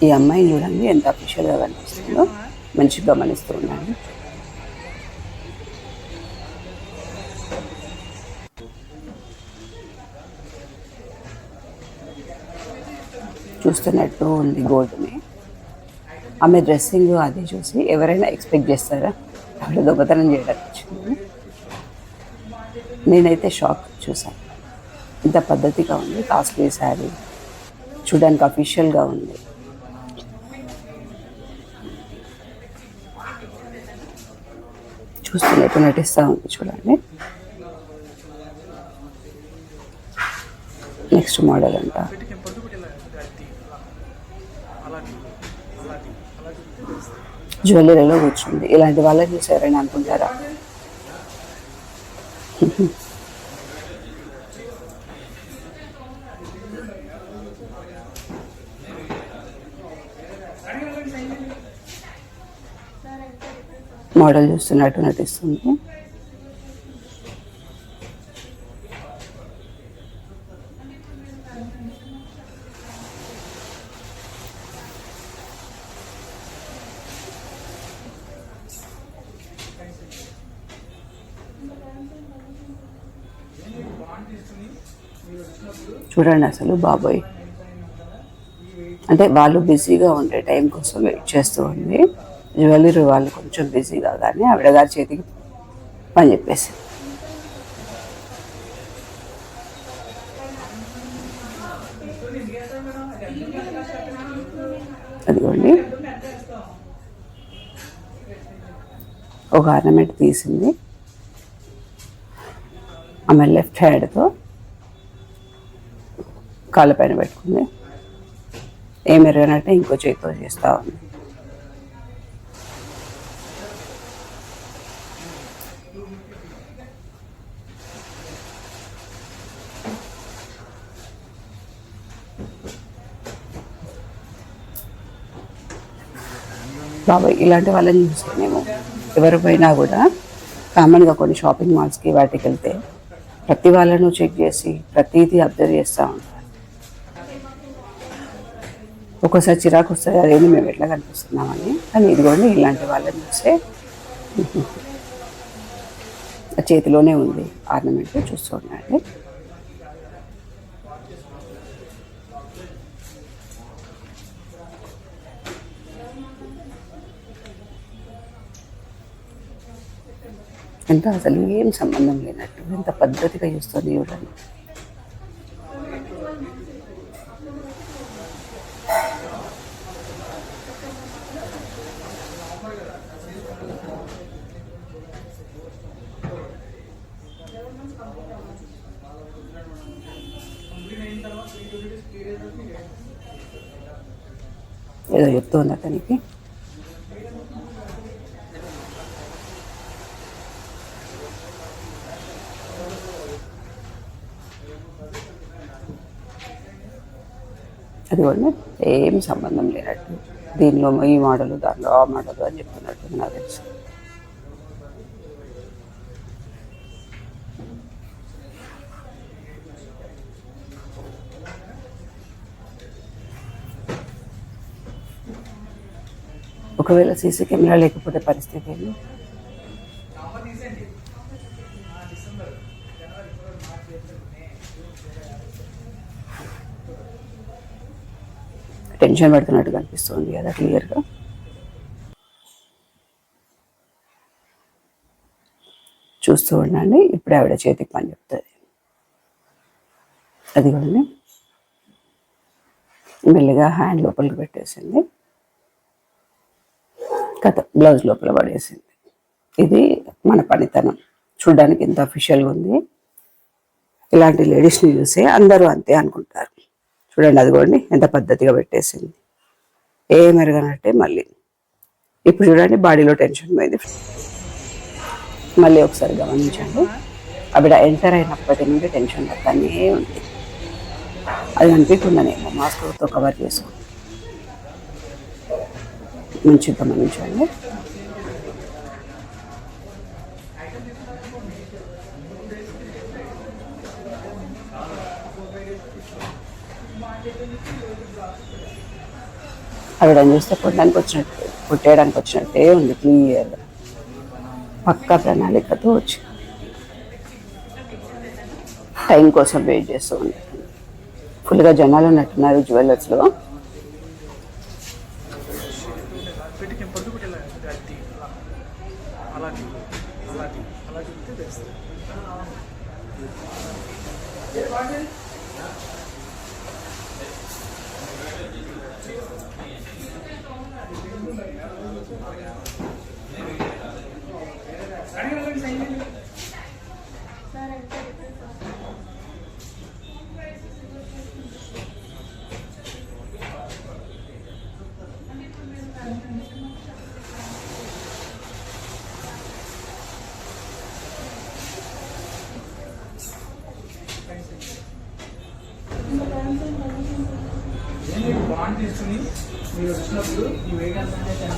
ఈ అమ్మాయిని చూడండి ఎంత అఫీషియల్గా కనిపిస్తుందో, మంచిగా గమనిస్తూ ఉండండి. చూస్తున్నట్టు ఉంది గోల్డ్ని. ఆమె డ్రెస్సింగ్ అది చూసి ఎవరైనా ఎక్స్పెక్ట్ చేస్తారా ఆవిడ దొంగతనం చేయడానికి వచ్చింది? నేనైతే షాక్ చూసాను. ఇంత పద్ధతిగా ఉంది, కాస్ట్లీ శారీ, చూడడానికి అఫీషియల్గా ఉంది. చూస్తున్నట్టు నటిస్తూ ఉంది చూడండి. నెక్స్ట్ మోడల్ అంట. జ్యువెలరీలో కూర్చుంది. ఇలాంటి వాళ్ళని చూసి ఎవరైనా అనుకుంటారా? మోడల్ చూస్తున్నట్టు నటిస్తుంది. చూడండి అసలు బాబోయ్, అంటే వాళ్ళు బిజీగా ఉండే టైం కోసం వెయిట్ చేస్తూ ఉంది. జ్యువెలరీ వాళ్ళు కొంచెం బిజీగా, కానీ ఆవిడ గారి చేతికి పని చెప్పేసి. అదిగోండి ఒక ఆర్నమెంట్ తీసింది ఆమె లెఫ్ట్ హ్యాండ్తో, కాళ్ళపైన పెట్టుకుంది. ఏమి ఎరగనట్టే ఇంకో చేతితో చేస్తూ ఉంది. బాబాయ్ ఇలాంటి వాళ్ళని చూస్తేనేమో ఎవరు పోయినా కూడా కామన్గా కొన్ని షాపింగ్ మాల్స్కి వాటికి వెళ్తే ప్రతి వాళ్ళను చెక్ చేసి ప్రతిదీ అబ్జర్వ్ చేస్తూ ఉంటారు. ఒక్కోసారి చిరాకు వస్తుంది, అదేమి మేము ఎట్లా కనిపిస్తున్నామని. కానీ ఇదిగోండి ఇలాంటి వాళ్ళని చూస్తే చేతిలోనే ఉంది ఆర్నమెంట్, చూస్తూ ఉండండి. ఎంత అసలు ఏం సంబంధం లేనట్టు ఎంత పద్ధతిగా చూస్తుంది చూడండి. ఏదో చెప్తుంది అతనికి. అదిగోండి ఏం సంబంధం లేనట్టు, దీనిలో ఈ మోడలు దానిలో ఆ మోడలు అని చెప్తున్నట్టు నాకు తెలుసు. ఒకవేళ సీసీ కెమెరా లేకపోతే పరిస్థితి ఏంటి? టెన్షన్ పడుతున్నట్టు కనిపిస్తుంది కదా క్లియర్గా. చూస్తూ ఉండండి, ఇప్పుడు ఆవిడ చేతికి పని చెప్తుంది. అది కూడా మెల్లిగా హ్యాండ్ లోపలికి పెట్టేసింది, కథ బ్లౌజ్ లోపల పడేసింది. ఇది మన పనితనం, చూడడానికి ఎంత అఫీషియల్గా ఉంది. ఇలాంటి లేడీస్ని చూసే అందరూ అంతే అనుకుంటారు. చూడండి అదిగోండి ఎంత పద్ధతిగా పెట్టేసింది, ఏం ఎరగనట్టే. మళ్ళీ ఇప్పుడు చూడండి బాడీలో టెన్షన్ పోయింది. మళ్ళీ ఒకసారి గమనించండి, ఆవిడ ఎంటర్ అయినప్పటి నుండి టెన్షన్ పడతానే ఉంది. అది అనిపించకుండానేమో మాస్క్తో కవర్ చేసుకుంది. మంచిగా గమనించండి. ఆవిడని చూస్తే పుట్టేయడానికి వచ్చినట్టే ఉంది క్లియర్గా. పక్కా ప్రణాళికతో వచ్చి టైం కోసం వెయిట్ చేస్తూ ఉంది. ఫుల్గా జనాలు ఉన్నట్టున్నారు జ్యువెలర్స్లో.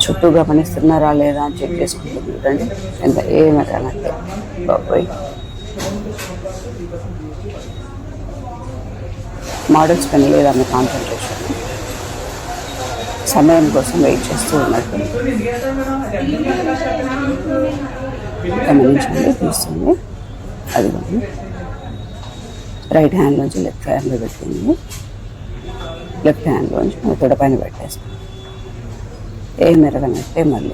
చుట్టూ గమనిస్తున్నారా లేదా అని చెక్ చేసుకుంటుంది చూడండి. ఎంత ఏమటాలంటే బాబోయ్, మోడల్స్ పని లేదన్న కాన్సన్ట్రేషన్, సమయం కోసం వెయిట్ చేస్తూ ఉన్నట్టు గమనించండి. తీస్తుంది అది రైట్ హ్యాండ్ నుంచి లెఫ్ట్ హ్యాండ్లో పెట్టింది. లెఫ్ట్ హ్యాండ్లోంచి తొడ పైన పెట్టేస్తాం. ఏం మెరగనట్టే మళ్ళీ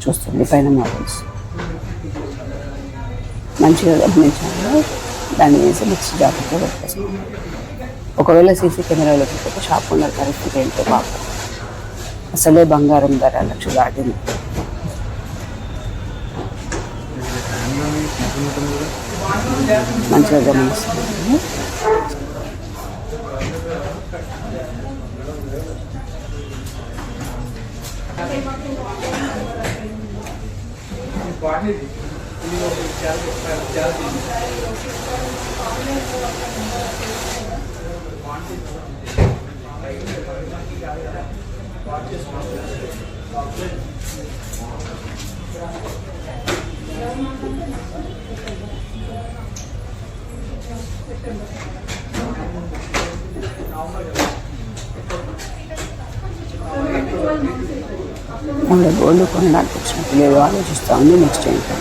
చూస్తుంది పైన మోడల్స్. మంచిగా గమనించాలి. దాన్ని వేసి మిక్స్ జాగ్రత్తగా పెట్టేస్తాం. ఒకవేళ సీసీ కెమెరాలో చూస్తే షాప్ ఉన్న పరిస్థితి ఏంటో బాగా. అసలే బంగారం ధర 1,00,000 దాటింది. మంచిగా గమనిస్తుంది. ఆవిడ గోల్డ్ కొనడానికి వచ్చినట్టు లేదు, ఆలోచిస్తూ ఉంది నెక్స్ట్ ఏంటో.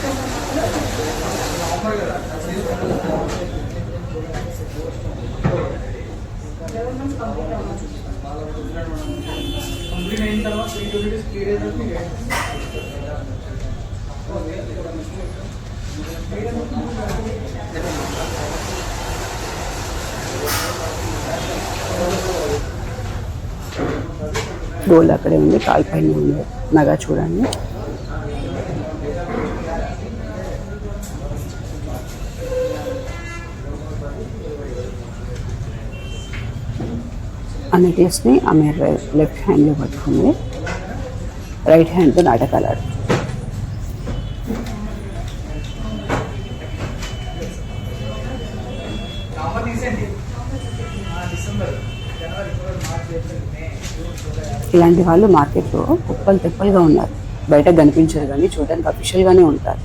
గోల్డ్ అక్కడే ఉంది, కాలు పైన ఉంది నగ చూడండి. ఆ నెక్లెస్ని ఆమె లెఫ్ట్ హ్యాండ్లో పట్టుకుంది, రైట్ హ్యాండ్తో నాటకాలాడు. ఇలాంటి వాళ్ళు మార్కెట్లో కుప్పలు తెప్పలుగా ఉన్నారు. బయట కనిపించరు కానీ చూడడానికి అఫీషియల్గానే ఉంటారు.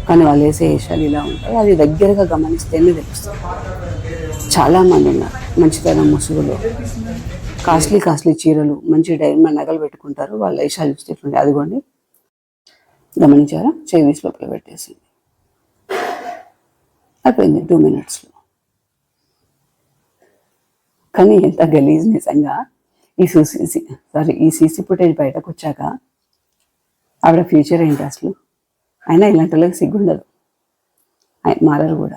కానీ వాళ్ళు వేసే వేషాలు ఇలా ఉంటాయి. అది దగ్గరగా గమనిస్తేనే తెలుస్తుంది. చాలామంది ఉన్నారు. మంచితనం ముసుగులో కాస్ట్లీ చీరలు, మంచి డైమండ్ నగలు పెట్టుకుంటారు. వాళ్ళ వేషాలు చూస్తే అదిగోండి, గమనించారా? చైనీస్ లోపల పెట్టేసింది. అయిపోయింది 2 minutesలో. కానీ ఎంత గలీజ్ నిజంగా. ఈ సీసీ ఫుటేజ్ బయటకు వచ్చాక ఆవిడ ఫ్యూచర్ ఏంటి అసలు? అయినా ఇలాంటి వాళ్ళకి సిగ్గుండదు, మారరు కూడా.